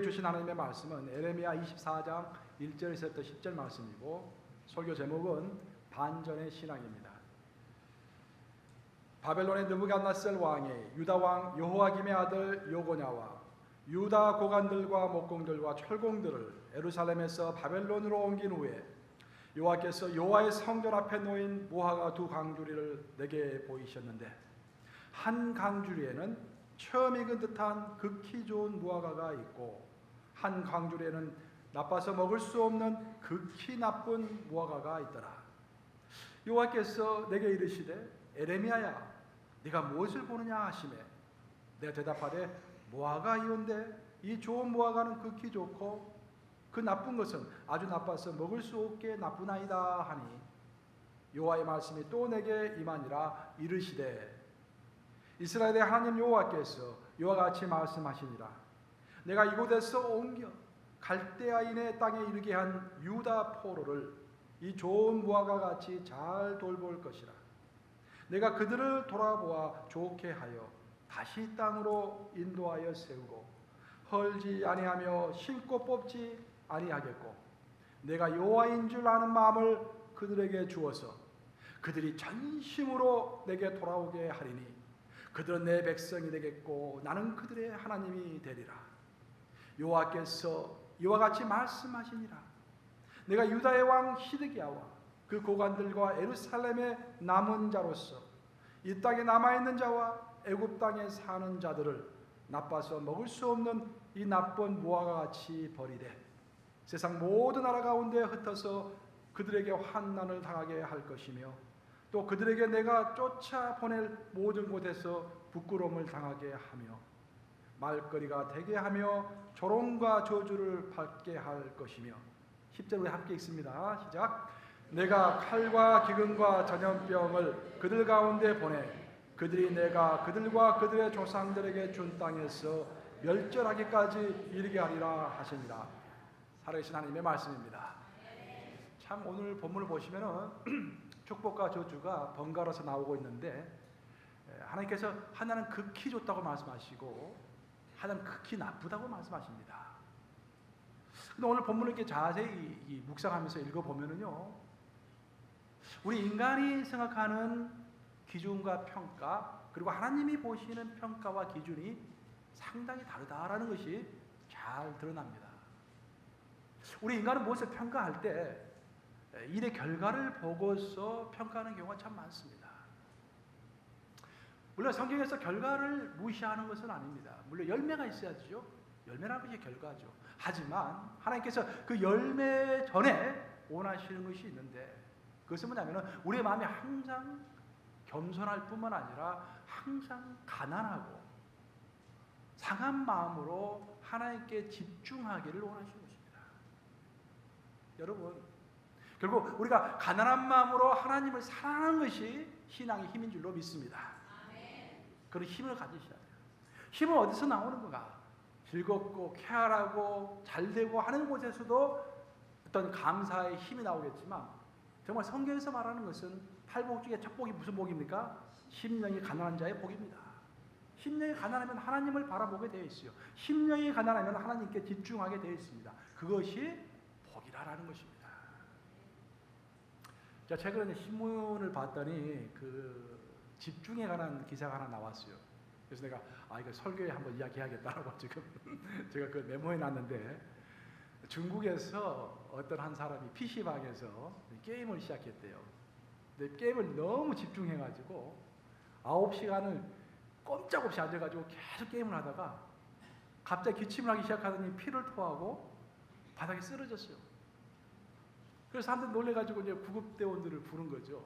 주신 하나님의 말씀은 에레미야 24장 1절에서부터 10절 말씀이고, 설교 제목은 반전의 신앙입니다. 바벨론의 느부갓네살 왕이 유다 왕 여호야김의 아들 여고냐와 유다 고관들과 목공들과 철공들을 예루살렘에서 바벨론으로 옮긴 후에 여호와께서 여호와의 성전 앞에 놓인 무화과 두 강주리를 내게 보이셨는데, 한 강주리에는 처음 익은 듯한 극히 좋은 무화과가 있고, 한 강주리에는 나빠서 먹을 수 없는 극히 나쁜 무화과가 있더라. 여호와께서 내게 이르시되, 에레미야야, 네가 무엇을 보느냐 하시매, 내가 대답하되, 무화과이온데 이 좋은 무화과는 극히 좋고 그 나쁜 것은 아주 나빠서 먹을 수 없게 나쁘나이다 하니, 여호와의 말씀이 또 내게 임하니라. 이르시되, 이스라엘의 하나님 여호와께서 이와 같이 말씀하시니라. 내가 이곳에서 옮겨 갈대아인의 땅에 이르게 한 유다 포로를 이 좋은 무화과 같이 잘 돌볼 것이라. 내가 그들을 돌아보아 좋게 하여 다시 땅으로 인도하여 세우고 헐지 아니하며 심고 뽑지 아니하겠고, 내가 여호와인 줄 아는 마음을 그들에게 주어서 그들이 전심으로 내게 돌아오게 하리니, 그들은 내 백성이 되겠고 나는 그들의 하나님이 되리라. 여호와께서 이와 같이 말씀하시니라. 내가 유다의 왕 시드기야와 그 고관들과 예루살렘의 남은 자로서 이 땅에 남아있는 자와 애굽 땅에 사는 자들을 나빠서 먹을 수 없는 이 나쁜 무화과 같이 버리되 세상 모든 나라 가운데 흩어서 그들에게 환난을 당하게 할 것이며, 또 그들에게 내가 쫓아 보낼 모든 곳에서 부끄러움을 당하게 하며 말거리가 되게 하며 조롱과 저주를 받게 할 것이며. 10절 우리 함께 읽습니다. 시작. 내가 칼과 기근과 전염병을 그들 가운데 보내 그들이 내가 그들과 그들의 조상들에게 준 땅에서 멸절하기까지 이르게 하리라 하시니라. 살아계신 하나님의 말씀입니다. 참, 오늘 본문을 보시면은 축복과 저주가 번갈아서 나오고 있는데, 하나님께서 하나는 극히 좋다고 말씀하시고 하나는 극히 나쁘다고 말씀하십니다. 근데 오늘 본문을 이렇게 자세히 묵상하면서 읽어보면은요, 우리 인간이 생각하는 기준과 평가, 그리고 하나님이 보시는 평가와 기준이 상당히 다르다라는 것이 잘 드러납니다. 우리 인간은 무엇을 평가할 때 일의 결과를 보고서 평가하는 경우가 참 많습니다. 물론 성경에서 결과를 무시하는 것은 아닙니다. 물론 열매가 있어야죠. 열매라는 것이 결과죠. 하지만 하나님께서 그 열매 전에 원하시는 것이 있는데, 그것은 뭐냐면 우리의 마음이 항상 겸손할 뿐만 아니라 항상 가난하고 상한 마음으로 하나님께 집중하기를 원하시는 것입니다. 여러분, 결국 우리가 가난한 마음으로 하나님을 사랑하는 것이 신앙의 힘인 줄로 믿습니다. 그런 힘을 가지셔야 돼요. 힘은 어디서 나오는 건가? 즐겁고 쾌활하고 잘되고 하는 곳에서도 어떤 감사의 힘이 나오겠지만, 정말 성경에서 말하는 것은 8복 중에 첫 복이 무슨 복입니까? 심령이 가난한 자의 복입니다. 심령이 가난하면 하나님을 바라보게 되어 있어요. 심령이 가난하면 하나님께 집중하게 되어 있습니다. 그것이 복이라는 것입니다. 자, 최근에 신문을 봤더니 그 집중에 관한 기사가 하나 나왔어요. 그래서 내가 이거 설교에 한번 이야기해야겠다라고 지금 제가 그 메모해 놨는데, 중국에서 어떤 한 사람이 PC방에서 게임을 시작했대요. 근데 게임을 너무 집중해가지고 9시간을 꼼짝없이 앉아가지고 계속 게임을 하다가 갑자기 기침을 하기 시작하더니 피를 토하고 바닥에 쓰러졌어요. 그래서 사람들이 놀래가지고 이제 구급대원들을 부른 거죠.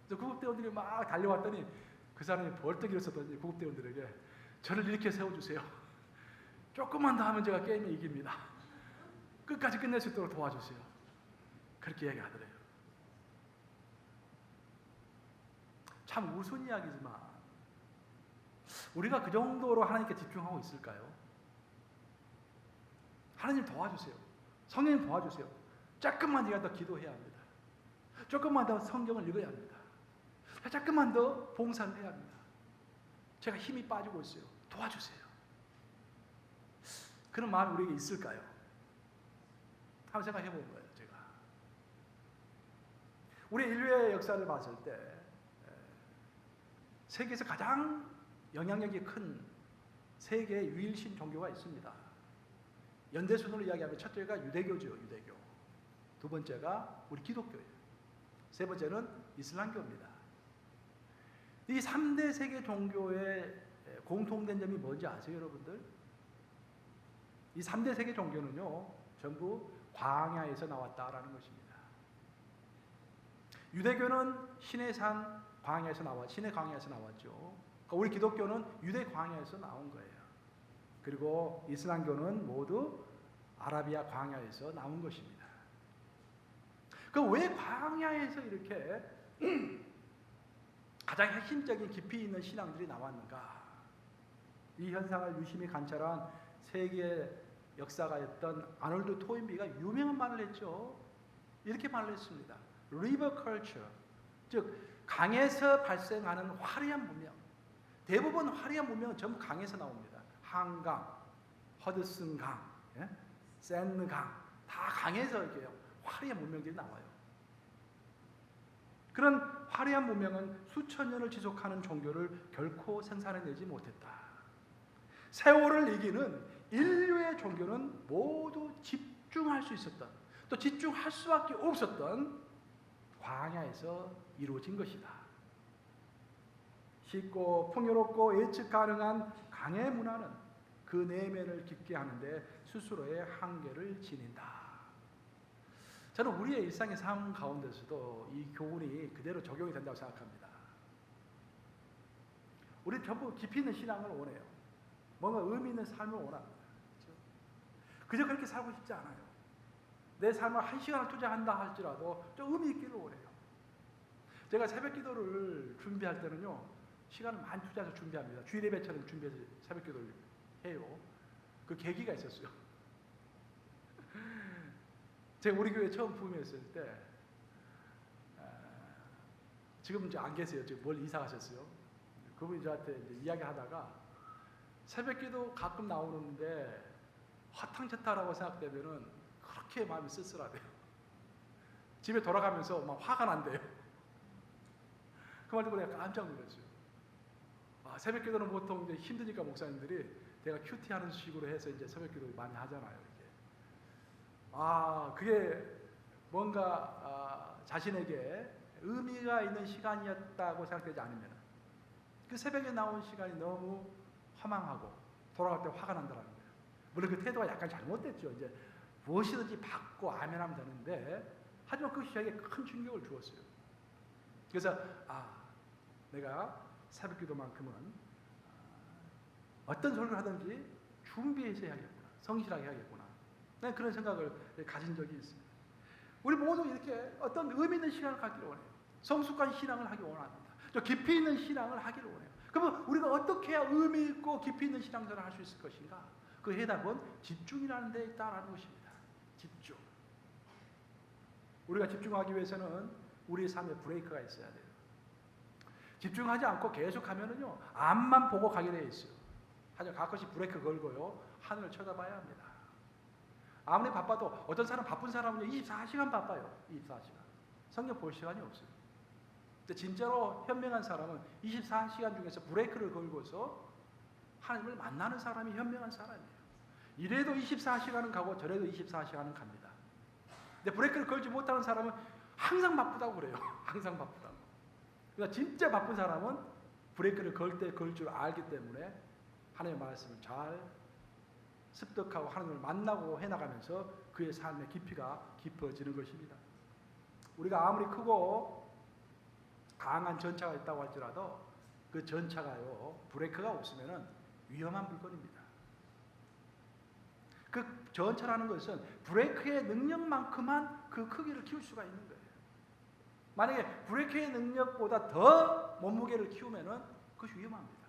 그래서 구급대원들이 막 달려왔더니 그 사람이 벌떡 일어섰더니 구급대원들에게, 저를 이렇게 세워주세요. 조금만 더 하면 제가 게임에 이깁니다. 끝까지 끝낼 수 있도록 도와주세요. 그렇게 얘기하더래요. 참 우스운 이야기지만 우리가 그 정도로 하나님께 집중하고 있을까요? 하나님 도와주세요. 성령님 도와주세요. 조금만 더 기도해야 합니다. 조금만 더 성경을 읽어야 합니다. 조금만 더 봉사를 해야 합니다. 제가 힘이 빠지고 있어요. 도와주세요. 그런 마음이 우리에게 있을까요? 한번 생각해 본 거예요, 제가. 우리 인류의 역사를 봤을 때 세계에서 가장 영향력이 큰 세 개의 유일신 종교가 있습니다. 연대순으로 이야기하면 첫째가 유대교죠, 유대교. 두 번째가 우리 기독교예요. 세 번째는 이슬람교입니다. 이 3대 세계 종교의 공통된 점이 뭔지 아세요, 여러분들? 이 3대 세계 종교는요, 전부 광야에서 나왔다라는 것입니다. 유대교는 신의 산 광야에서 신의 광야에서 나왔죠. 우리 기독교는 유대 광야에서 나온 거예요. 그리고 이슬람교는 모두 아라비아 광야에서 나온 것입니다. 그 왜 광야에서 이렇게 가장 핵심적인 깊이 있는 신앙들이 나왔는가? 이 현상을 유심히 관찰한 세계 역사가였던 아놀드 토인비가 유명한 말을 했죠. 이렇게 말을 했습니다. River culture, 즉 강에서 발생하는 화려한 문명. 대부분 화려한 문명은 전부 강에서 나옵니다. 한강, 허드슨강, 샌강, 다 강에서 이렇게 화려한 문명들이 나와요. 그런 화려한 문명은 수천 년을 지속하는 종교를 결코 생산해내지 못했다. 세월을 이기는 인류의 종교는 모두 집중할 수 있었던, 또 집중할 수밖에 없었던 광야에서 이루어진 것이다. 쉽고 풍요롭고 예측 가능한 강의 문화는 그 내면을 깊게 하는데 스스로의 한계를 지닌다. 저는 우리의 일상의 삶 가운데서도 이 교훈이 그대로 적용이 된다고 생각합니다. 우리는 전부 깊이 있는 신앙을 원해요. 뭔가 의미 있는 삶을 원합니다. 그렇죠? 그저 그렇게 살고 싶지 않아요. 내 삶을 1시간을 투자한다 할지라도 좀 의미 있기를 원해요. 제가 새벽 기도를 준비할 때는요, 시간을 많이 투자해서 준비합니다. 주일 예배처럼 준비해서 새벽 기도를 해요. 그 계기가 있었어요. 제가 우리 교회 처음 부임했을 때, 지금 이제 안 계세요. 지금 멀리 이사 가셨어요. 그분이 저한테 이제 이야기하다가 새벽 기도 가끔 나오는데 허탕치탕하다고 생각되면은 그렇게 마음이 쓸쓸하대요. 집에 돌아가면서 막 화가 난대요. 그 말 듣고 내가 깜짝 놀랐어요. 새벽 기도는 보통 이제 힘드니까 목사님들이 내가 큐티하는 식으로 해서 이제 새벽 기도를 많이 하잖아요. 이렇게. 그게 뭔가 자신에게 의미가 있는 시간이었다고 생각되지 않으면 그 새벽에 나온 시간이 너무 허망하고 돌아갈 때 화가 난다는 거예요. 물론 그 태도가 약간 잘못됐죠. 이제 무엇이든지 받고 아멘하면 되는데, 하지만 그 시각에 큰 충격을 주었어요. 그래서 내가 새벽 기도만큼은 어떤 소리를 하든지 준비해서 해야겠구나. 성실하게 해야겠구나. 난 그런 생각을 가진 적이 있습니다. 우리 모두 이렇게 어떤 의미 있는 신앙을 갖기를 원해요. 성숙한 신앙을 하기 원합니다. 또 깊이 있는 신앙을 하기를 원해요. 그러면 우리가 어떻게 해야 의미 있고 깊이 있는 신앙생활을 할 수 있을 것인가? 그 해답은 집중이라는 데 있다라는 것입니다. 집중. 우리가 집중하기 위해서는 우리의 삶에 브레이크가 있어야 돼요. 집중하지 않고 계속 하면은요, 앞만 보고 가게 돼 있어요. 하지만 가끔씩 브레이크 걸고요, 하늘을 쳐다봐야 합니다. 아무리 바빠도 어떤 사람 바쁜 사람은요, 24시간 바빠요. 24시간. 성경 볼 시간이 없어요. 근데 진짜로 현명한 사람은 24시간 중에서 브레이크를 걸고서 하나님을 만나는 사람이 현명한 사람이에요. 이래도 24시간은 가고 저래도 24시간은 갑니다. 근데 브레이크를 걸지 못하는 사람은 항상 바쁘다고 그래요. 항상 바쁘다고. 그러니까 진짜 바쁜 사람은 브레이크를 걸 때 걸 줄 알기 때문에 하나님의 말씀을 잘 습득하고 하나님을 만나고 해나가면서 그의 삶의 깊이가 깊어지는 것입니다. 우리가 아무리 크고 강한 전차가 있다고 할지라도 그 전차가요, 브레이크가 없으면 위험한 물건입니다. 그 전차라는 것은 브레이크의 능력만큼만 그 크기를 키울 수가 있는 거예요. 만약에 브레이크의 능력보다 더 몸무게를 키우면은 그것이 위험합니다.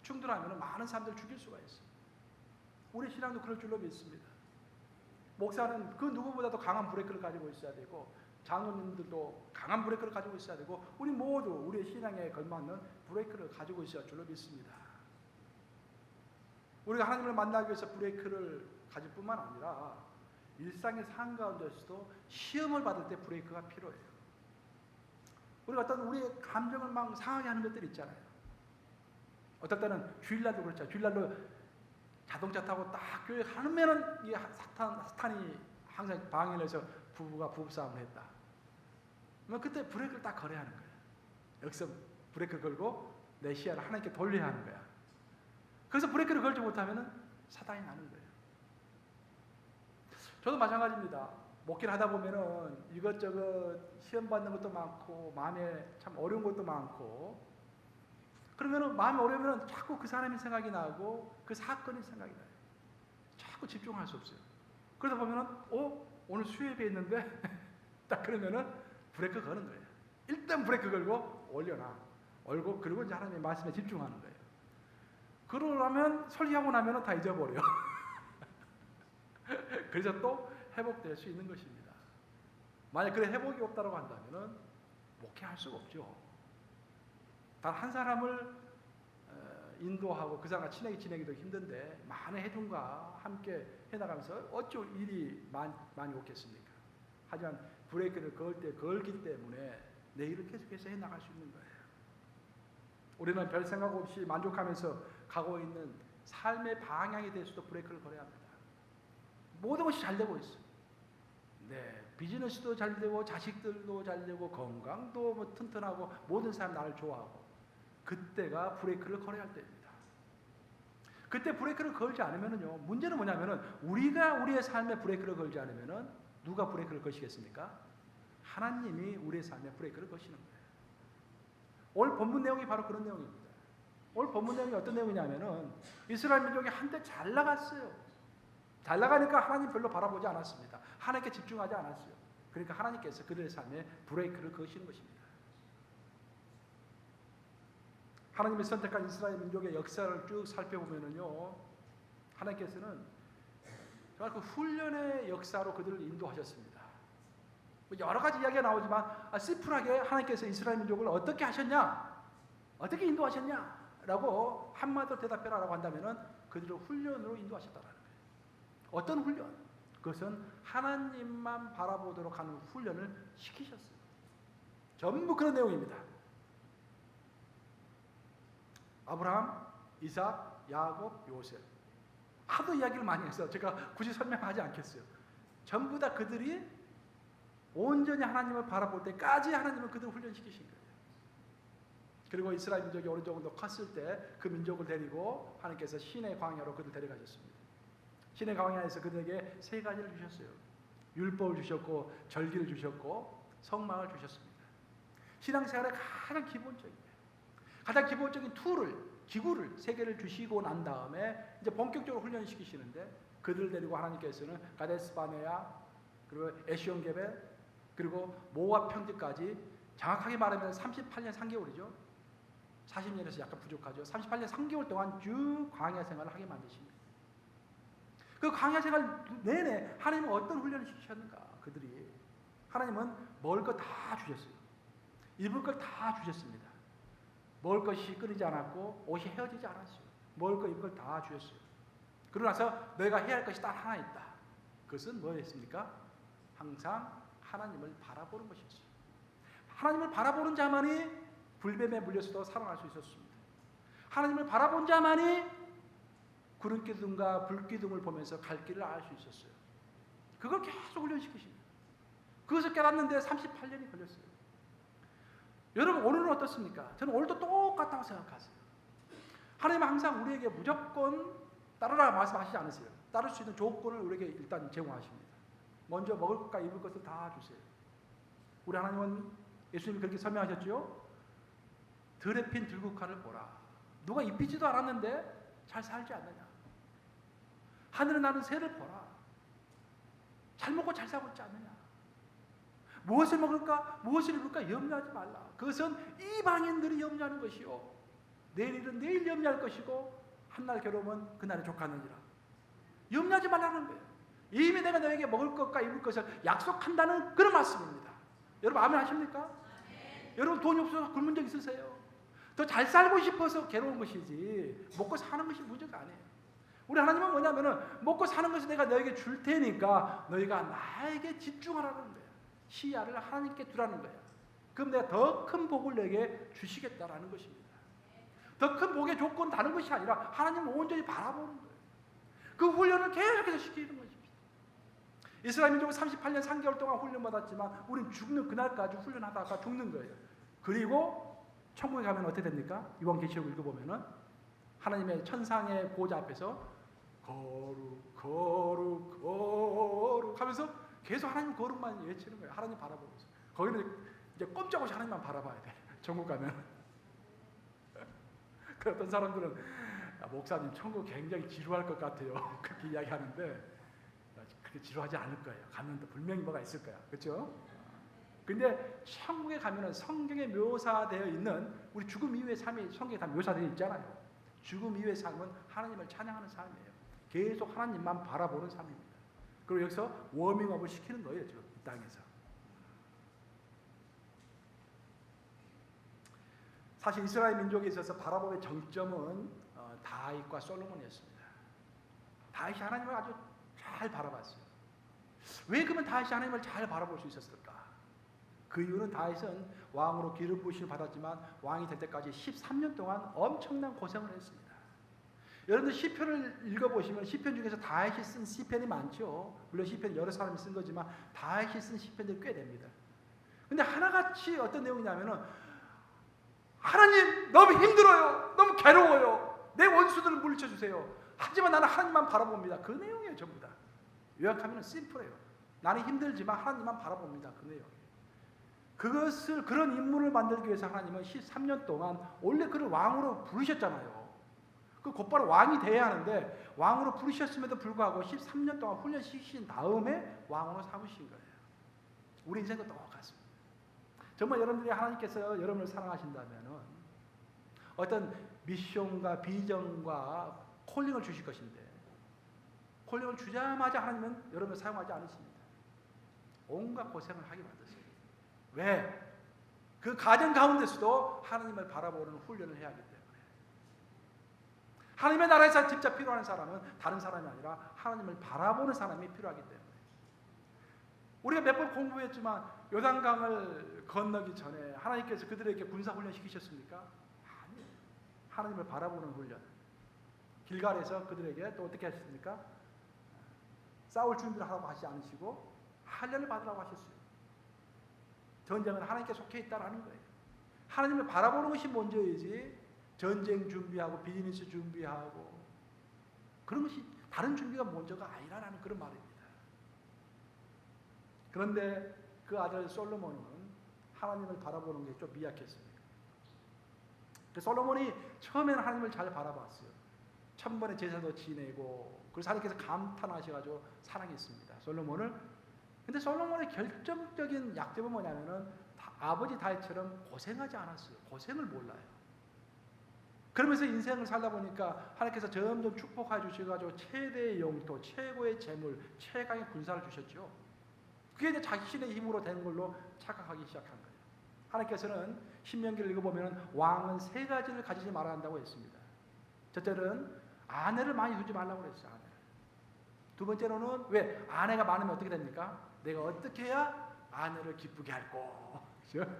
충돌하면 많은 사람들을 죽일 수가 있어요. 우리 신앙도 그럴 줄로 믿습니다. 목사는 그 누구보다도 강한 브레이크를 가지고 있어야 되고, 장로님들도 강한 브레이크를 가지고 있어야 되고, 우리 모두 우리의 신앙에 걸맞는 브레이크를 가지고 있어야 줄로 믿습니다. 우리가 하나님을 만나기 위해서 브레이크를 가질 뿐만 아니라 일상의 삶 가운데서도 시험을 받을 때 브레이크가 필요해요. 우리가 어떤 우리의 감정을 막 상하게 하는 것들이 있잖아요. 어떨 때는 주일날도 그렇죠. 주일날로 자동차 타고 딱 교회 가면은 이 사탄이 항상 방해를 해서 부부가 부부싸움을 했다. 그러면 그때 브레이크를 딱 걸어야 하는 거예요. 여기서 브레이크를 걸고 내 시야를 하나님께 돌려야 하는 거야. 그래서 브레이크를 걸지 못하면은 사단이 나는 거예요. 저도 마찬가지입니다. 목회를 하다 보면은 이것저것 시험 받는 것도 많고 마음에 참 어려운 것도 많고, 그러면은 마음이 어려우면 자꾸 그 사람이 생각이 나고 그 사건이 생각이 나요. 자꾸 집중할 수 없어요. 그러다 보면은 오늘 수요예배 있는데 딱 그러면은 브레이크 거는 거예요. 일단 브레이크 걸고 올려놔. 올고 그리고 이제 하나님의 말씀에 집중하는 거예요. 그러려면 설교하고 나면은 다 잊어버려. 그래서 또 회복될 수 있는 것입니다. 만약 그래 회복이 없다고 한다면은 목회할 수가 없죠. 단 한 사람을 인도하고 그 사람과 친하게 지내기도 힘든데 많은 회중과 함께 해나가면서 어찌 일이 많이 없겠습니까? 하지만 브레이크를 걸기 때문에 내 일을 계속해서 해나갈 수 있는 거예요. 우리는 별 생각 없이 만족하면서 가고 있는 삶의 방향에 대해서도 브레이크를 걸어야 합니다. 모든 것이 잘 되고 있어요. 네, 비즈니스도 잘 되고 자식들도 잘 되고 건강도 뭐 튼튼하고 모든 사람 나를 좋아하고, 그때가 브레이크를 걸어야 할 때입니다. 그때 브레이크를 걸지 않으면은요, 문제는 뭐냐면은 우리가 우리의 삶에 브레이크를 걸지 않으면은 누가 브레이크를 거시겠습니까? 하나님이 우리의 삶에 브레이크를 거시는 거예요. 오늘 본문 내용이 바로 그런 내용입니다. 오늘 본문 내용이 어떤 내용이냐면은 이스라엘 민족이 한때 잘 나갔어요. 잘 나가니까 하나님 별로 바라보지 않았습니다. 하나님께 집중하지 않았어요. 그러니까 하나님께서 그들의 삶에 브레이크를 거시는 것입니다. 하나님이 선택한 이스라엘 민족의 역사를 쭉 살펴보면은요, 하나님께서는 정말 그 훈련의 역사로 그들을 인도하셨습니다. 여러 가지 이야기가 나오지만 시프하게 하나님께서 이스라엘 민족을 어떻게 하셨냐, 어떻게 인도하셨냐라고 한마디로 대답해라라고 한다면은 그들을 훈련으로 인도하셨다라는 거예요. 어떤 훈련? 그것은 하나님만 바라보도록 하는 훈련을 시키셨어요. 전부 그런 내용입니다. 아브라함, 이삭, 야곱, 요셉. 하도 이야기를 많이 해서 제가 굳이 설명하지 않겠어요. 전부 다 그들이 온전히 하나님을 바라볼 때까지 하나님은 그들을 훈련시키신 거예요. 그리고 이스라엘 민족이 어느 정도 컸을 때 그 민족을 데리고 하나님께서 시내 광야로 그들을 데려가셨습니다. 시내 광야에서 그들에게 세 가지를 주셨어요. 율법을 주셨고 절기를 주셨고 성막을 주셨습니다. 신앙생활의 가장 기본적인 기구를 세 개를 주시고 난 다음에 이제 본격적으로 훈련시키시는데, 그들을 데리고 하나님께서는 가데스 바네아, 그리고 에시온게벨, 그리고 모압 평지까지, 정확하게 말하면 38년 3개월이죠. 40년에서 약간 부족하죠. 38년 3개월 동안 쭉 광야 생활을 하게 만드십니다. 그 광야 생활 내내 하나님은 어떤 훈련을 시키셨는가? 그들이 하나님은 먹을 것 다 주셨어요. 입을 것 다 주셨습니다. 먹을 것이 끊이지 않았고 옷이 헤어지지 않았어요. 먹을 것 입을 것 다 주셨어요. 그러고 나서 너희가 해야 할 것이 딱 하나 있다. 그것은 뭐였습니까? 항상 하나님을 바라보는 것이었어요. 하나님을 바라보는 자만이 불뱀에 물려서도 살아날 수 있었습니다. 하나님을 바라본 자만이 구름 기둥과 불 기둥을 보면서 갈 길을 알 수 있었어요. 그걸 계속 훈련시키십니다. 그것을 깨닫는데 38년이 걸렸어요. 여러분, 오늘은 어떻습니까? 저는 오늘도 똑같다고 생각하세요. 하나님은 항상 우리에게 무조건 따르라 말씀하시지 않으세요. 따를 수 있는 조건을 우리에게 일단 제공하십니다. 먼저 먹을 것과 입을 것을 다 주세요. 우리 하나님은, 예수님이 그렇게 설명하셨죠? 들에 핀 들국화를 보라. 누가 입히지도 않았는데 잘 살지 않느냐. 하늘에 나는 새를 보라. 잘 먹고 잘 살고 있지 않느냐. 무엇을 먹을까, 무엇을 입을까 염려하지 말라. 그것은 이방인들이 염려하는 것이요, 내일은 내일 염려할 것이고 한날 괴로우면 그날에 족하느니라. 염려하지 말라는 거예요. 이미 내가 너에게 먹을 것과 입을 것을 약속한다는 그런 말씀입니다. 여러분 아멘 하십니까? 네. 여러분 돈이 없어서 굶은 적 있으세요? 더 잘 살고 싶어서 괴로운 것이지 먹고 사는 것이 문제가 아니에요. 우리 하나님은 뭐냐면은 먹고 사는 것을 내가 너에게 줄 테니까 너희가 나에게 집중하라는 거야. 시야를 하나님께 두라는 거야. 그럼 내가 더 큰 복을 내게 주시겠다라는 것입니다. 더 큰 복의 조건은 다른 것이 아니라 하나님을 온전히 바라보는 거예요. 그 훈련을 계속해서 시키는 것입니다. 이스라엘 민족은 38년 3개월 동안 훈련받았지만 우리는 죽는 그날까지 훈련하다가 죽는 거예요. 그리고 천국에 가면 어떻게 됩니까? 요한계시록 읽어보면은 하나님의 천상의 보좌 앞에서 거룩 거룩 거룩 하면서 계속 하나님 거룩만 외치는 거예요. 하나님 바라보면서. 거기는 이제 꼼짝없이 하나님만 바라봐야 돼. 천국 가면. 그 어떤 사람들은 목사님 천국 굉장히 지루할 것 같아요. 그렇게 이야기하는데 그렇게 지루하지 않을 거예요. 가면 또 분명히 뭐가 있을 거야. 그렇죠? 근데 천국에 가면은 성경에 묘사되어 있는 우리 죽음 이후의 삶이 성경에 다 묘사되어 있잖아요. 죽음 이후의 삶은 하나님을 찬양하는 삶이에요. 계속 하나님만 바라보는 삶입니다. 그리고 여기서 워밍업을 시키는 거예요. 지금 이 땅에서. 사실 이스라엘 민족에 있어서 바라봄의 정점은 다윗과 솔로몬이었습니다. 다윗이 하나님을 아주 잘 바라봤어요. 왜 그러면 다윗이 하나님을 잘 바라볼 수 있었을까? 그 이유는 다윗은 왕으로 기름 부으심을 받았지만 왕이 될 때까지 13년 동안 엄청난 고생을 했습니다. 여러분들 시편을 읽어보시면 시편 중에서 다윗이 쓴 시편이 많죠. 물론 시편 여러 사람이 쓴 거지만 다윗이 쓴 시편들이 꽤 됩니다. 근데 하나같이 어떤 내용이냐면은 하나님 너무 힘들어요. 너무 괴로워요. 내 원수들을 물리쳐주세요. 하지만 나는 하나님만 바라봅니다. 그 내용이에요. 전부 다. 요약하면 심플해요. 나는 힘들지만 하나님만 바라봅니다. 그 내용. 그것을 그런 인물을 만들기 위해서 하나님은 13년 동안 원래 그를 왕으로 부르셨잖아요. 그 곧바로 왕이 돼야 하는데 왕으로 부르셨음에도 불구하고 13년 동안 훈련시키신 다음에 왕으로 삼으신 거예요. 우리 인생도 똑같습니다. 정말 여러분들이 하나님께서 여러분을 사랑하신다면 어떤 미션과 비전과 콜링을 주실 것인데 콜링을 주자마자 하나님은 여러분을 사용하지 않으십니다. 온갖 고생을 하게 만드세요. 왜? 그 가정 가운데서도 하나님을 바라보는 훈련을 해야 하기 때문에 하나님의 나라에서 진짜 필요한 사람은 다른 사람이 아니라 하나님을 바라보는 사람이 필요하기 때문에 우리가 몇 번 공부했지만 요단강을 건너기 전에 하나님께서 그들에게 군사훈련 시키셨습니까? 아니요. 하나님을 바라보는 훈련. 길갈에서 그들에게 또 어떻게 하셨습니까? 싸울 준비를 하라고 하지 않으시고 한련을 받으라고 하셨어요. 전쟁은 하나님께 속해 있다라는 거예요. 하나님을 바라보는 것이 먼저이지 전쟁 준비하고 비즈니스 준비하고 그런 것이 다른 준비가 먼저가 아니라는 그런 말입니다. 그런데 그 아들 솔로몬은 하나님을 바라보는 게 좀 미약했습니다. 솔로몬이 처음에는 하나님을 잘 바라봤어요. 천번의 제사도 지내고 그래서 하나님께서 감탄하셔가지고 사랑했습니다. 솔로몬을. 근데 솔로몬의 결정적인 약점은 뭐냐면은 아버지 다윗처럼 고생하지 않았어요. 고생을 몰라요. 그러면서 인생을 살다 보니까 하나님께서 점점 축복해 주셔가지고 최대의 영토, 최고의 재물, 최강의 군사를 주셨죠. 그게 이제 자신의 힘으로 된 걸로 착각하기 시작한 거예요. 하나님께서는 신명기를 읽어보면 왕은 세 가지를 가지지 말아야 한다고 했습니다. 첫째는 아내를 많이 두지 말라고 그랬어요. 아내를. 두 번째로는 왜? 아내가 많으면 어떻게 됩니까? 내가 어떻게 해야 아내를 기쁘게 할꼬? 그렇죠?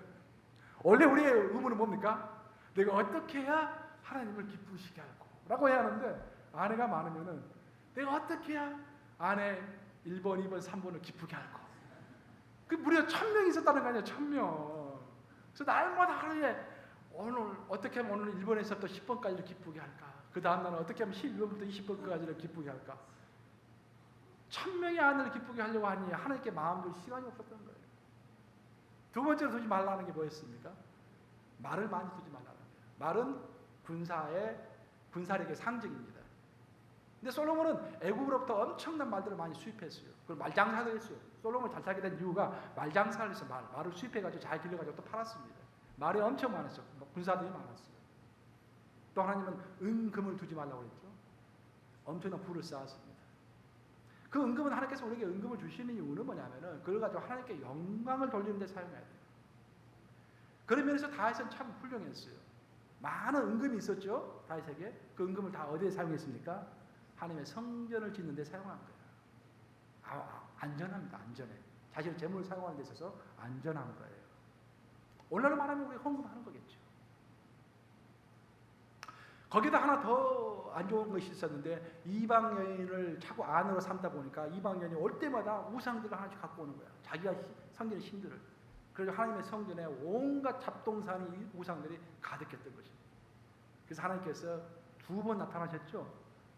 원래 우리의 의무는 뭡니까? 내가 어떻게 해야 하나님을 기쁘시게 할꼬? 라고 해야 하는데 아내가 많으면은 내가 어떻게 해야 아내 1번, 2번, 3번을 기쁘게 할꼬? 그 무려 1000명이 있었다는 거 아니에요. 1000명. 그래서 날마다 하루에 오늘 어떻게 하면 오늘 1번에서부터 10번까지를 기쁘게 할까? 그 다음 날은 어떻게 하면 12번부터 20번까지를 기쁘게 할까? 1000명의 아내를 기쁘게 하려고 하니 하나님께 마음 둘 시간이 없었던 거예요. 두 번째로 두지 말라는 게 뭐였습니까? 말을 많이 두지 말라는 거예요. 말은 군사력의 상징입니다. 근데 솔로몬은 애국으로부터 엄청난 말들을 많이 수입했어요. 그리고 말장사도 했어요. 솔로몬이 잘 살게 된 이유가 말장사를 해서 말을 수입해가지고 잘 길러가지고 또 팔았습니다. 말이 엄청 많았어요. 군사들이 많았어요. 또 하나님은 은금을 두지 말라고 그랬죠. 엄청난 부를 쌓았습니다. 그 은금은 하나님께서 우리에게 은금을 주시는 이유는 뭐냐면은 그걸 가지고 하나님께 영광을 돌리는 데 사용해야 돼요. 그런 면에서 다윗은 참 훌륭했어요. 많은 은금이 있었죠. 다윗에게. 그 은금을 다 어디에 사용했습니까? 하나님의 성전을 짓는 데 사용한 거예요. 안전합니다. 안전해. 자신의 재물을 사용하는 데 있어서 안전한 거예요. 오늘날로 말하면 우리 헌금하는 거겠죠. 거기다 하나 더 안 좋은 것이 있었는데, 이방 여인을 자꾸 안으로 삼다 보니까 이방 여인이 올 때마다 우상들을 하나씩 갖고 오는 거야. 자기가 섬기는 신들을. 그래서 하나님의 성전에 온갖 잡동사니 우상들이 가득했던 것입니다. 그래서 하나님께서 2번 나타나셨죠.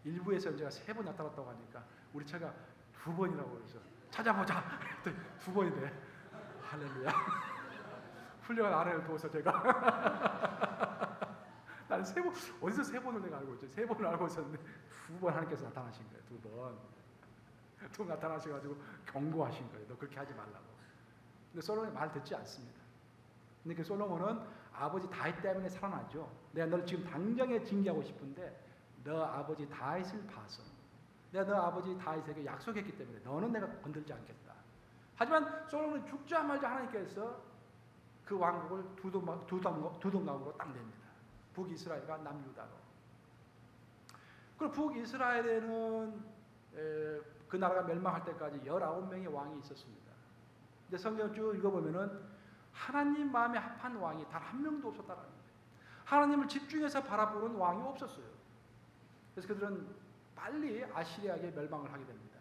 일부에서 제가 3번 나타났다고 하니까 우리 차가 2번이라고 그래서 찾아보자. 2번이네. 할렐루야. 훌륭한 아내를 두어서 제가 나는 3번, 어디서 3번을 내가 알고 있죠? 3번을 알고 있었는데 2번 하나님께서 나타나신 거예요. 2번 나타나셔가지고 경고하신 거예요. 너 그렇게 하지 말라고. 근데 솔로몬이 말 듣지 않습니다. 근데 그 솔로몬은 아버지 다윗 때문에 살아나죠. 내가 너를 지금 당장에 징계하고 싶은데 너 아버지 다윗을 봐서 내가 너 아버지 다윗에게 약속했기 때문에 너는 내가 건들지 않겠다. 하지만 솔로몬이 죽자마자 하나님께서 그 왕국을 두동강으로 딱 냅니다. 북이스라엘과 남유다로. 그리고 북이스라엘에는 그 나라가 멸망할 때까지 19명의 왕이 있었습니다. 근데 성경을 쭉 읽어보면은 하나님 마음에 합한 왕이 단 한 명도 없었다는 거예요. 하나님을 집중해서 바라보는 왕이 없었어요. 그래서 그들은 빨리 아시리아에게 멸망을 하게 됩니다.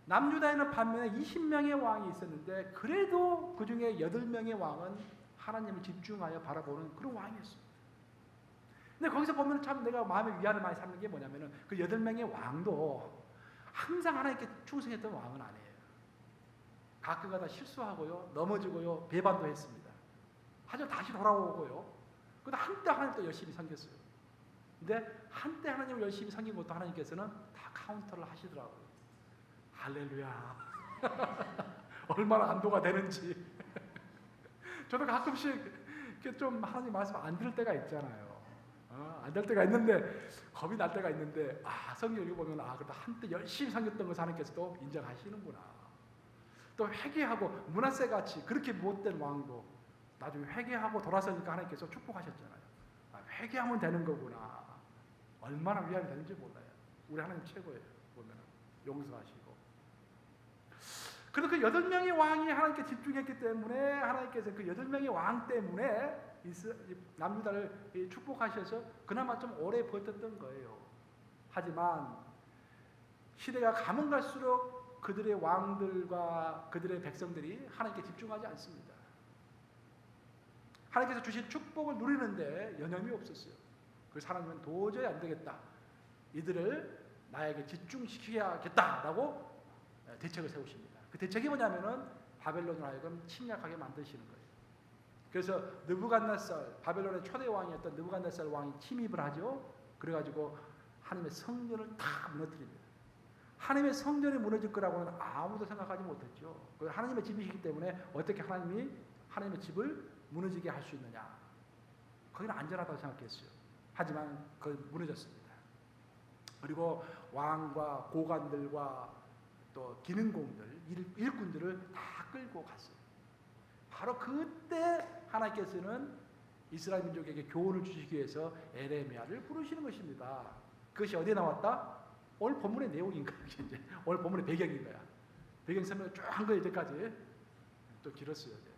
남유다에는 반면에 20명의 왕이 있었는데 그래도 그 중에 8명의 왕은 하나님을 집중하여 바라보는 그런 왕이었습니다. 근데 거기서 보면 참 내가 마음의 위안을 많이 삼는 게 뭐냐면은 그 8명의 왕도 항상 하나님께 충성했던 왕은 아니에요. 가끔가다 실수하고요, 넘어지고요, 배반도 했습니다. 하지만 다시 돌아오고요. 그런데 한때 하나님 또 열심히 섬겼어요. 근데 한때 하나님을 열심히 섬긴 것도 하나님께서는 다 카운터를 하시더라고요. 할렐루야. 얼마나 안도가 되는지. 저도 가끔씩 이렇게 좀 하나님 말씀 안 들을 때가 있잖아요. 안 될 때가 있는데, 겁이 날 때가 있는데, 성경 읽어보면, 그래도 한때 열심히 섬겼던 것을 하나님께서도 인정하시는구나. 또 회개하고, 므낫세 같이 그렇게 못된 왕도 나중에 회개하고 돌아서니까 하나님께서 축복하셨잖아요. 회개하면 되는 거구나. 얼마나 위안이 되는지 몰라요. 우리 하나님 최고예요. 보면 용서하시고. 그래도 그 8명의 왕이 하나님께 집중했기 때문에 하나님께서 그 8명의 왕 때문에 남유다를 축복하셔서 그나마 좀 오래 버텼던 거예요. 하지만 시대가 가면 갈수록 그들의 왕들과 그들의 백성들이 하나님께 집중하지 않습니다. 하나님께서 주신 축복을 누리는데 여념이 없었어요. 그래서 하나님은 도저히 안 되겠다. 이들을 나에게 집중시켜야겠다라고 대책을 세우십니다. 그 대책이 뭐냐면은 바벨론을 하여금 침략하게 만드시는 거예요. 그래서 느부갓네살, 바벨론의 초대 왕이었던 느부갓네살 왕이 침입을 하죠. 그래가지고 하나님의 성전을 다 무너뜨립니다. 하나님의 성전이 무너질 거라고는 아무도 생각하지 못했죠. 하나님의 집이시기 때문에 어떻게 하나님이 하나님의 집을 무너지게 할 수 있느냐. 거기는 안전하다고 생각했어요. 하지만 그건 무너졌습니다. 그리고 왕과 고관들과 또 기능공들, 일꾼들을 다 끌고 갔어요. 바로 그때 하나님께서는 이스라엘 민족에게 교훈을 주시기 위해서 에레미야를 부르시는 것입니다. 그것이 어디에 나왔다? 오늘 본문의 내용인 거야. 이제 오늘 본문의 배경인 거야. 배경 설명을 쭉 한 거예요. 이제까지 좀 길었어요. 이제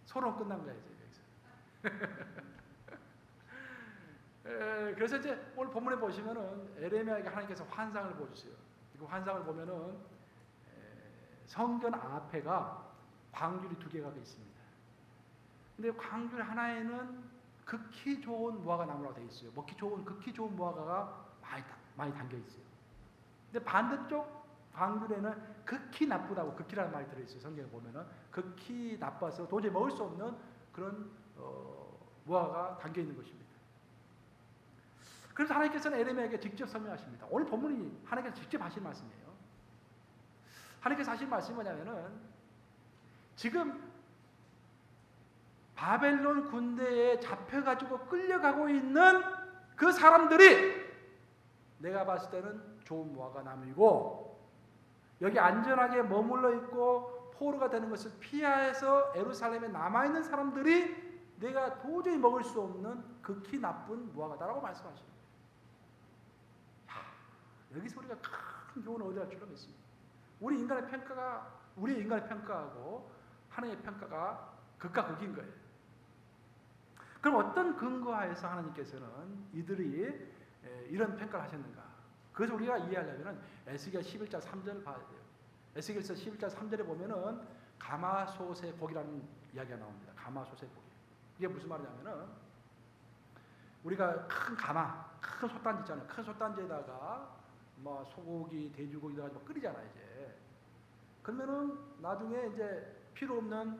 서론 끝난 거야 이제 그래서 이제 오늘 본문에 보시면은 에레미야에게 하나님께서 환상을 보여주세요. 그 환상을 보면은 성전 앞에가 광주리 2개가 있습니다. 근데 광주리 하나에는 극히 좋은 무화과 나무라고 되어 있어요. 먹기 좋은 극히 좋은 무화과가 많이 담겨 있어요. 근데 반대쪽 광주리에는 극히 나쁘다고, 극히라는 말이 들어 있어요. 성경에 보면은 극히 나빠서 도저히 먹을 수 없는 그런 무화과가 담겨 있는 것입니다. 그래서 하나님께서는 에레미야에게 직접 설명하십니다. 오늘 본문이 하나님께서 직접 하신 말씀이에요. 하나님께서 하신 말씀이 뭐냐면은 지금 바벨론 군대에 잡혀가지고 끌려가고 있는 그 사람들이 내가 봤을 때는 좋은 무화과 나무이고 여기 안전하게 머물러 있고 포로가 되는 것을 피해서 예루살렘에 남아있는 사람들이 내가 도저히 먹을 수 없는 극히 나쁜 무화과다라고 말씀하십니다. 여기서 우리가 큰 교훈을 얻어야 할 줄로 믿습니다. 우리의 인간의 평가하고 하나님의 평가가 극과 극인 거예요. 그럼 어떤 근거하에서 하나님께서는 이들이 이런 평가를 하셨는가? 그래서 우리가 이해하려면 에스겔 11장 3절을 봐야 돼요. 에스겔서 11장 3절에 보면은 가마솥의 고기라는 이야기가 나옵니다. 가마솥의 고기. 이게 무슨 말이냐면은 우리가 큰 가마, 큰 솥단지 있잖아요. 큰 솥단지에다가 뭐 소고기, 돼지고기 넣어가지고 끓이잖아요, 이제. 그러면은 나중에 이제 필요 없는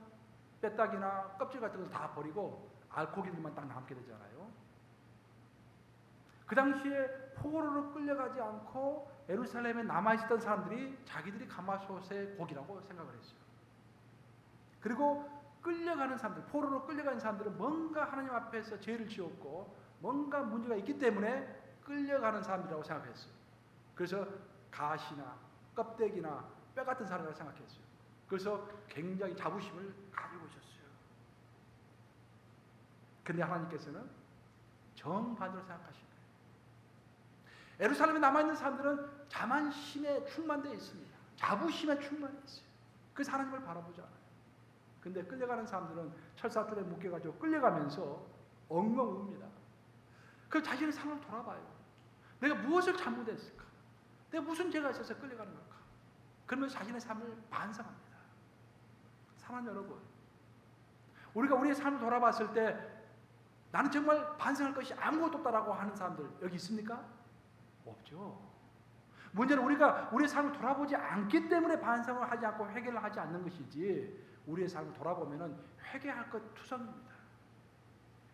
뼈다귀나 껍질 같은 거 다 버리고 알코기들만 딱 남게 되잖아요. 그 당시에 포로로 끌려가지 않고 예루살렘에 남아있었던 사람들이 자기들이 가마솥의 고기라고 생각을 했어요. 그리고 끌려가는 사람들, 포로로 끌려가는 사람들은 뭔가 하나님 앞에서 죄를 지었고 뭔가 문제가 있기 때문에 끌려가는 사람들이라고 생각했어요. 그래서 가시나 껍데기나 뼈 같은 사람이라고 생각했어요. 그래서 굉장히 자부심을 가지고 있었어요. 근데 하나님께서는 정반대로 생각하신 거예요. 예루살렘에 남아있는 사람들은 자만심에 충만되어 있습니다. 자부심에 충만해 있어요. 그래서 하나님을 바라보지 않아요. 근데 끌려가는 사람들은 철사줄에 묶여가지고 끌려가면서 엉엉 웁니다. 그 자신의 삶을 돌아봐요. 내가 무엇을 잘못했을까? 내가 무슨 죄가 있어서 끌려가는 걸까? 그러면서 자신의 삶을 반성합니다. 사랑하는 여러분, 우리가 우리의 삶을 돌아봤을 때 나는 정말 반성할 것이 아무것도 없다라고 하는 사람들 여기 있습니까? 없죠. 문제는 우리가 우리의 삶을 돌아보지 않기 때문에 반성을 하지 않고 회개를 하지 않는 것이지 우리의 삶을 돌아보면 회개할 것 투성입니다.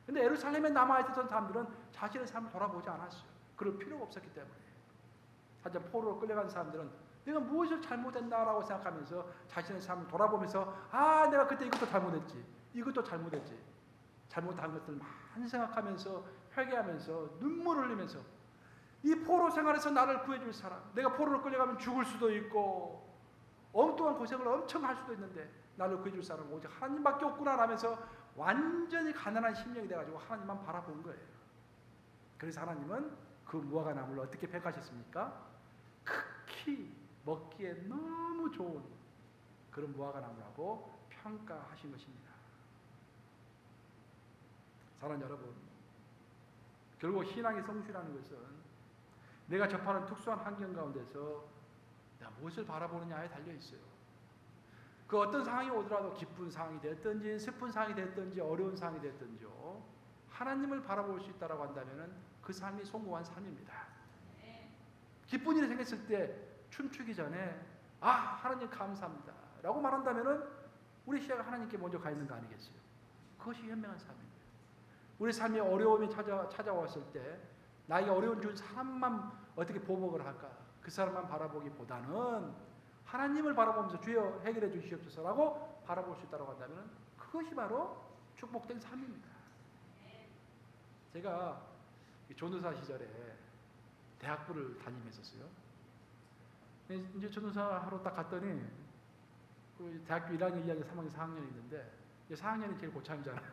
근데 예루살렘에 남아있었던 사람들은 자신의 삶을 돌아보지 않았어요. 그럴 필요가 없었기 때문에. 하지만 포로로 끌려간 사람들은 내가 무엇을 잘못했나라고 생각하면서 자신의 삶을 돌아보면서 내가 그때 이것도 잘못했지, 이것도 잘못했지, 잘못한 것들을 많이 생각하면서 회개하면서 눈물을 흘리면서 이 포로 생활에서 나를 구해줄 사람, 내가 포로로 끌려가면 죽을 수도 있고 엉뚱한 고생을 엄청 할 수도 있는데 나를 구해줄 사람은 오직 하나님밖에 없구나 하면서 완전히 가난한 심령이 돼가지고 하나님만 바라본 거예요. 그래서 하나님은 그 무화과 나무를 어떻게 평가하셨습니까? 극히 먹기에 너무 좋은 그런 무화과 나무라고 평가하신 것입니다. 사랑하는 여러분, 결국 신앙의 성취라는 것은 내가 접하는 특수한 환경 가운데서 내가 무엇을 바라보느냐에 달려 있어요. 그 어떤 상황이 오더라도 기쁜 상황이 됐든지 슬픈 상황이 됐든지 어려운 상황이 됐든지요, 하나님을 바라볼 수 있다고 한다면 그 삶이 성공한 삶입니다. 기쁜 일이 생겼을 때 춤추기 전에 하나님 감사합니다 라고 말한다면 우리 시야가 하나님께 먼저 가 있는 거 아니겠어요? 그것이 현명한 삶입니다. 우리 삶에 어려움이 찾아왔을 때 나에게 어려운 준 사람만 어떻게 보복을 할까? 그 사람만 바라보기보다는 하나님을 바라보면서 주여 해결해 주시옵소서라고 바라볼 수 있다고 한다면 그것이 바로 축복된 삶입니다. 제가 전도사 시절에 대학부를 다니면서요. 이제 전도사 하러 딱 갔더니 대학교 1학년, 2학년, 3학년, 4학년이 있는데 4학년이 제일 고참이잖아요.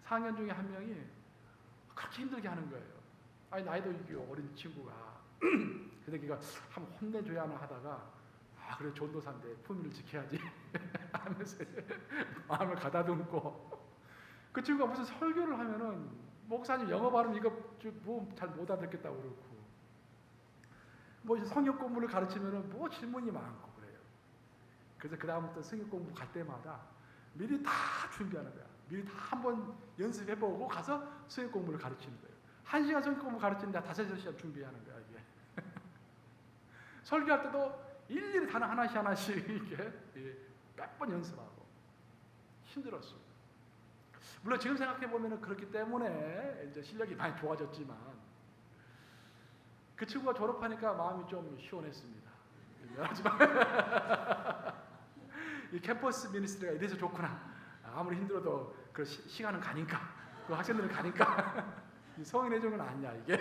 4학년 중에 한 명이 그렇게 힘들게 하는 거예요. 나이도 이기고 어린 친구가. 근데 걔가 한번 혼내줘야 하나 하다가 그래 전도사인데 품위를 지켜야지 하면서 마음을 가다듬고, 그 친구가 무슨 설교를 하면은 목사님 영어 발음 이거 뭐 잘 못 알아듣겠다고 그러고, 뭐 성역 공부를 가르치면은 뭐 질문이 많고 그래요. 그래서 그 다음부터 성역 공부 갈 때마다 미리 다 준비하는 거야. 미리 다 한번 연습해보고 가서 성역 공부를 가르치는 거예요. 1시간 성역 공부 가르치는데 5-6시간 준비하는 거야 이게. 설교할 때도 일일이 단어 하나씩 이렇게 몇 번 연습하고 힘들었어요. 물론 지금 생각해 보면 그렇기 때문에 이제 실력이 많이 좋아졌지만 그 친구가 졸업하니까 마음이 좀 시원했습니다. 하지만 이 캠퍼스 미니스트리가 이래서 좋구나. 아무리 힘들어도 그 시간은 가니까, 그 학생들은 가니까 성인의 종은 아니야 이게.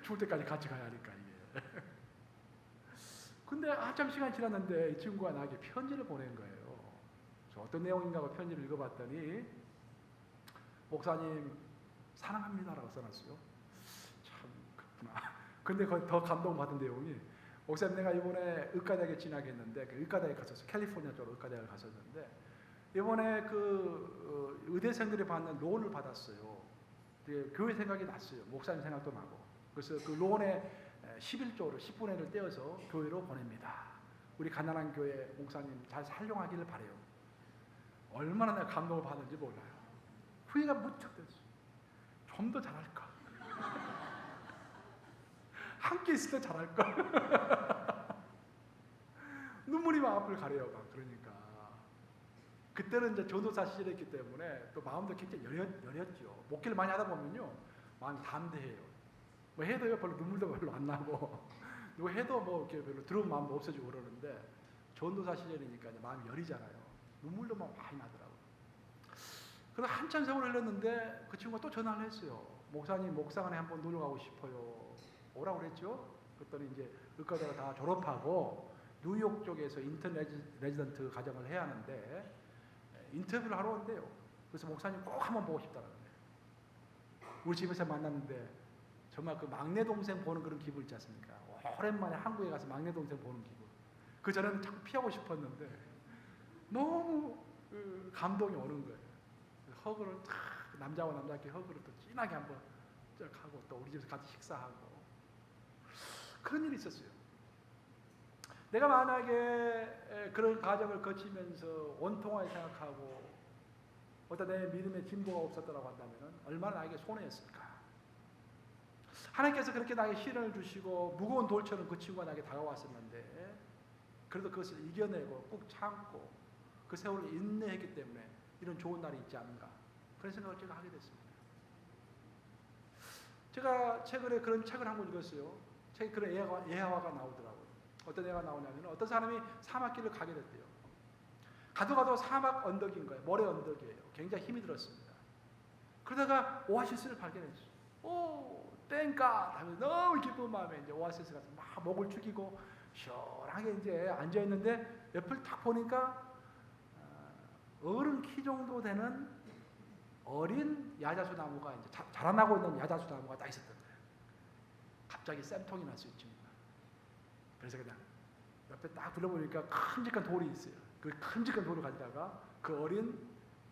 죽을 때까지 같이 가야 하니까 이게. 근데 한참 시간 지났는데 이 친구가 나에게 편지를 보낸 거예요. 어떤 내용인가 하고 편지를 읽어봤더니 목사님 사랑합니다라고 써놨어요. 참 그렇구나. 근데 더 감동받은 내용이, 목사님 내가 이번에 의과대학에 진학했는데, 그 의과대학에 갔었어. 캘리포니아 쪽으로 의과대학을 갔었는데, 이번에 그 의대생들이 받는 론을 받았어요. 교회 생각이 났어요. 목사님 생각도 나고. 그래서 그 론의 11조를 10분의 1을 떼어서 교회로 보냅니다. 우리 가난한 교회 목사님 잘 활용하기를 바래요. 얼마나 내가 감동을 받는지 몰라요. 후회가 무척 됐어요. 좀 더 잘할까? 함께 있을 때 잘할까? 눈물이 막 앞을 가려요. 막 그러니까. 그때는 이제 전도사 시절이었기 때문에 또 마음도 굉장히 여렸죠. 목회를 많이 하다 보면요, 마음이 담대해요. 뭐 해도 별로 눈물도 별로 안 나고, 누구 해도 뭐 이렇게 별로 들어온 마음도 없어지고 그러는데, 전도사 시절이니까 이제 마음이 여리잖아요. 눈물도 막 많이 나더라고요. 그래서 한참 세월을 흘렀는데 그 친구가 또 전화를 했어요. 목사님, 목사관에 한번 놀러 가고 싶어요. 오라고 그랬죠. 그랬더니 이제 의과대가 다 졸업하고 뉴욕 쪽에서 인턴 레지던트 과정을 해야 하는데 인터뷰를 하러 온대요. 그래서 목사님 꼭 한번 보고 싶다는 거예요. 우리 집에서 만났는데 정말 그 막내 동생 보는 그런 기분 있지 않습니까? 오랜만에 한국에 가서 막내 동생 보는 기분. 그 전에는 자꾸 피하고 싶었는데 너무 감동이 오는 거예요. 허그를 탁, 남자와 남자끼리 허그를 또 진하게 한번 쫙 하고, 또 우리 집에서 같이 식사하고, 그런 일이 있었어요. 내가 만약에 그런 과정을 거치면서 원통하게 생각하고 어떤 내 믿음의 진보가 없었다고 한다면 얼마나 나에게 손해였을까. 하나님께서 그렇게 나에게 시련을 주시고 무거운 돌처럼 그 친구가 나에게 다가왔었는데, 그래도 그것을 이겨내고 꾹 참고 그 세월을 인내했기 때문에 이런 좋은 날이 있지 않은가, 그런 생각을 제가 하게 됐습니다. 제가 최근에 그런 책을 한 권 읽었어요. 책에 그런 예화가 나오더라고요. 어떤 애가 나오냐면, 어떤 사람이 사막길을 가게 됐대요. 가도 사막 언덕인 거예요. 모래 언덕이에요. 굉장히 힘이 들었습니다. 그러다가 오아시스를 발견했어요. 오, 땡까 하면서 너무 기쁜 마음에 이제 오아시스 가서 막 목을 축이고 시원하게 이제 앉아 있는데, 옆을 딱 보니까 어른 키 정도 되는 어린 야자수 나무가 이제 자라나고 있는 야자수 나무가 딱 있었던 거예요. 갑자기 쌤통이 났어요, 친구가. 그래서 그냥 옆에 딱 둘러보니까 큼직한 돌이 있어요. 그 큼직한 돌을 가져다가 그 어린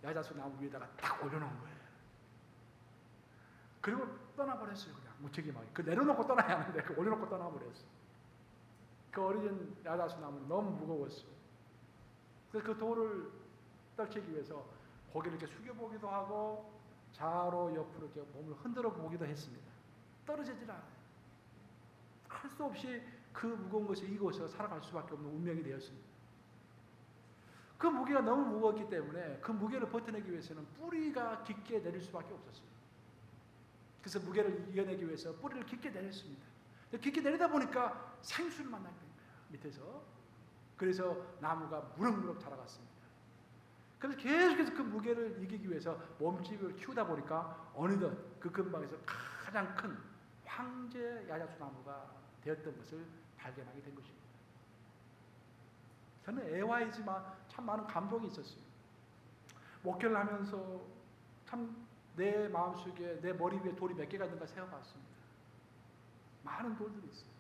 야자수 나무 위에다가 딱 올려놓은 거예요. 그리고 떠나버렸어요. 그냥 무책임하게. 그 내려놓고 떠나야 하는데 그 올려놓고 떠나버렸어요. 그 어린 야자수 나무는 너무 무거웠어요. 그래서 그 돌을 떨치기 위해서 고개를 이렇게 숙여보기도 하고 좌로 옆으로 이렇게 몸을 흔들어 보기도 했습니다. 떨어지질 않아요. 할 수 없이 그 무거운 것을 이기고서 살아갈 수밖에 없는 운명이 되었습니다. 그 무게가 너무 무거웠기 때문에 그 무게를 버텨내기 위해서는 뿌리가 깊게 내릴 수밖에 없었어요. 그래서 무게를 이겨내기 위해서 뿌리를 깊게 내렸습니다. 깊게 내리다 보니까 생수를 만나게 된 거예요, 밑에서. 그래서 나무가 무럭무럭 자라갔습니다. 그래서 계속해서 그 무게를 이기기 위해서 몸집을 키우다 보니까 어느덧 그 근방에서 가장 큰 황제 야자수 나무가 되었던 것을 발견하게 된 것입니다. 저는 애화이지만 참 많은 감동이 있었어요. 목회를 하면서 참 내 마음속에, 내 머리 위에 돌이 몇 개가 있는가 생각해봤습니다. 많은 돌들이 있어요.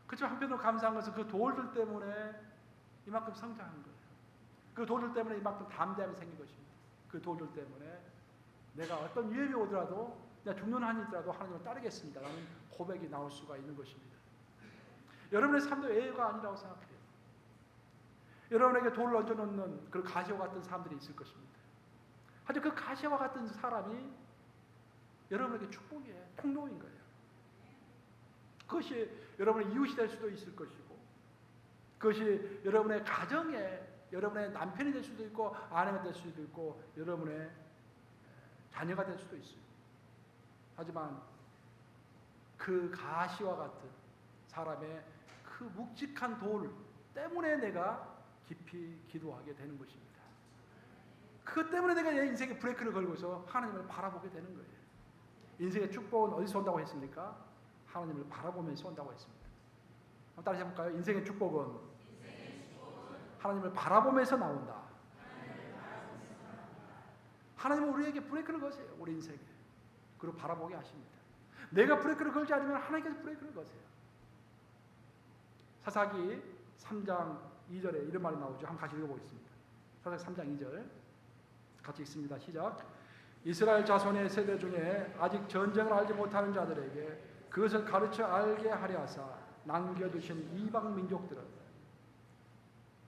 그렇지만 한편으로 감사한 것은 그 돌들 때문에 이만큼 성장한 거예요. 그 돌들 때문에 이만큼 담대함이 생긴 것입니다. 그 돌들 때문에 내가 어떤 위협이 오더라도, 내가 죽는 한이 있더라도 하나님을 따르겠습니다 라는 고백이 나올 수가 있는 것입니다. 여러분의 삶도 예외가 아니라고 생각해요. 여러분에게 돌을 얹어놓는 그런 가시와 같은 사람들이 있을 것입니다. 하지만 그 가시와 같은 사람이 여러분에게 축복이에요. 통로인 거예요. 그것이 여러분의 이웃이 될 수도 있을 것이고, 그것이 여러분의 가정에, 여러분의 남편이 될 수도 있고, 아내가 될 수도 있고, 여러분의 자녀가 될 수도 있어요. 하지만 그 가시와 같은 사람의 그 묵직한 돌 때문에 내가 깊이 기도하게 되는 것입니다. 그것 때문에 내가 내 인생에 브레이크를 걸고서 하나님을 바라보게 되는 거예요. 인생의 축복은 어디서 온다고 했습니까? 하나님을 바라보면서 온다고 했습니다. 한번 따라서 해볼까요? 인생의 축복은 하나님을 바라보면서 나온다. 하나님은 우리에게 브레이크를 거세요. 우리 인생에. 그리고 바라보게 하십니다. 내가 브레이크를 걸지 않으면 하나님께서 브레이크를 거세요. 사사기 3장 2절에 이런 말이 나오죠. 한번 같이 읽어보겠습니다. 사사기 3장 2절 같이 읽습니다. 시작. 이스라엘 자손의 세대 중에 아직 전쟁을 알지 못하는 자들에게 그것을 가르쳐 알게 하려 하사 남겨두신 이방 민족들은,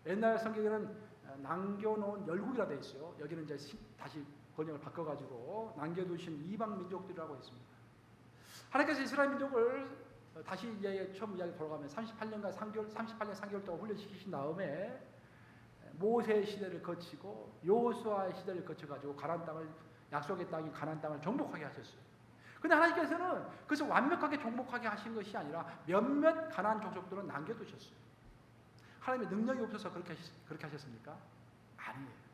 옛날 성경에는 남겨놓은 열국이라 되어 있어요. 여기는 이제 다시 번역을 바꿔가지고 남겨두신 이방 민족들이라고 했습니다. 하나님께서 이스라엘 민족을 다시 이제 처음 이야기 돌아가면 38년 3개월 동안 훈련시키신 다음에 모세의 시대를 거치고 여호수아의 시대를 거쳐가지고 가나안 땅을, 약속의 땅인 가나안 땅을 정복하게 하셨어요. 근데 하나님께서는 그것을 완벽하게 정복하게 하신 것이 아니라 몇몇 가나안 족속들은 남겨두셨어요. 하나님의 능력이 없어서 그렇게 하셨습니까? 아니에요.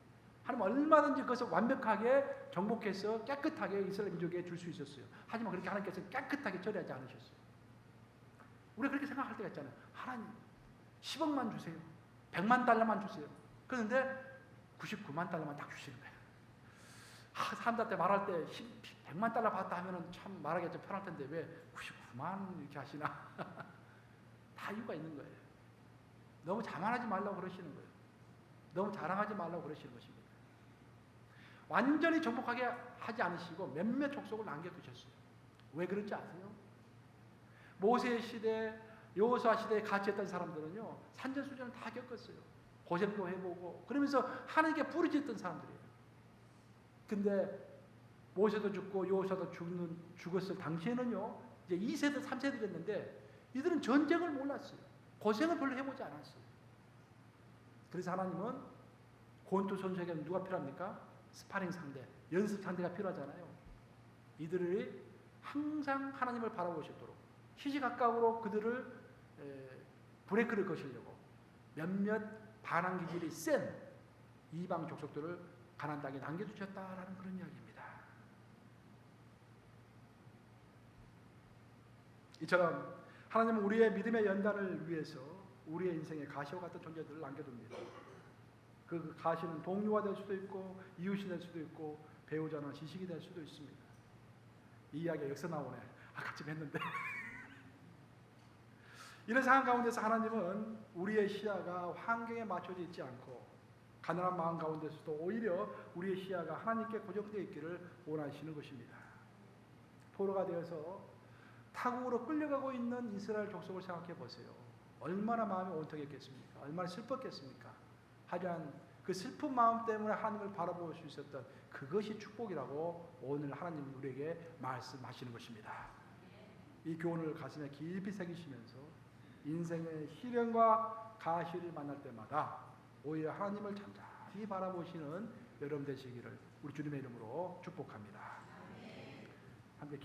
하나님 얼마든지 그것을 완벽하게 정복해서 깨끗하게 이스라엘 민족에게 줄 수 있었어요. 하지만 그렇게 하나님께서 깨끗하게 처리하지 않으셨어요. 우리가 그렇게 생각할 때가 있잖아요. 하나님 10억만 주세요. 100만 달러만 주세요. 그런데 99만 달러만 딱 주시는 거예요. 사람들한테 말할 때 100만 달러 받았다 하면 참 말하기 좀 편할 텐데 왜 99만 이렇게 하시나? 다 이유가 있는 거예요. 너무 자만하지 말라고 그러시는 거예요. 너무 자랑하지 말라고 그러시는 것입니다. 완전히 정복하게 하지 않으시고 몇몇 족속을 남겨두셨어요. 왜 그런지 아세요? 모세의 시대, 여호수아 시대에 같이 했던 사람들은요, 산전수전을 다 겪었어요. 고생도 해보고 그러면서 하나님께 부르짖었던 사람들이에요. 근데 모세도 죽고 여호수아도 죽었을 당시에는요, 이제 2세대, 3세대였는데 이들은 전쟁을 몰랐어요. 고생을 별로 해보지 않았어요. 그래서 하나님은 권투 선수에게 누가 필요합니까? 스파링 상대, 연습 상대가 필요하잖아요. 이들이 항상 하나님을 바라보시도록 시시각각으로 그들을 브레이크를 거시려고 몇몇 반항 기질이 센 이방 족속들을 가나안 땅에 남겨두셨다라는 그런 이야기입니다. 이처럼 하나님은 우리의 믿음의 연단을 위해서 우리의 인생에 가시와 같은 존재들을 남겨둡니다. 그 가시는 동료가 될 수도 있고 이웃이 될 수도 있고 배우자나 지식이 될 수도 있습니다. 이 이야기가 여기서 나오네. 아까 했는데 이런 상황 가운데서 하나님은 우리의 시야가 환경에 맞춰져 있지 않고 가난한 마음 가운데서도 오히려 우리의 시야가 하나님께 고정되어 있기를 원하시는 것입니다. 포로가 되어서 타국으로 끌려가고 있는 이스라엘 족속을 생각해 보세요. 얼마나 마음이 온통했겠습니까? 얼마나 슬펐겠습니까? 하지만 그 슬픈 마음 때문에 하나님을 바라볼 수 있었던 그것이 축복이라고 오늘 하나님이 우리에게 말씀하시는 것입니다. 이 교훈을 가슴에 깊이 새기시면서 인생의 시련과 가시를 만날 때마다 오히려 하나님을 잠잠히 바라보시는 여러분 되시기를 우리 주님의 이름으로 축복합니다. 함께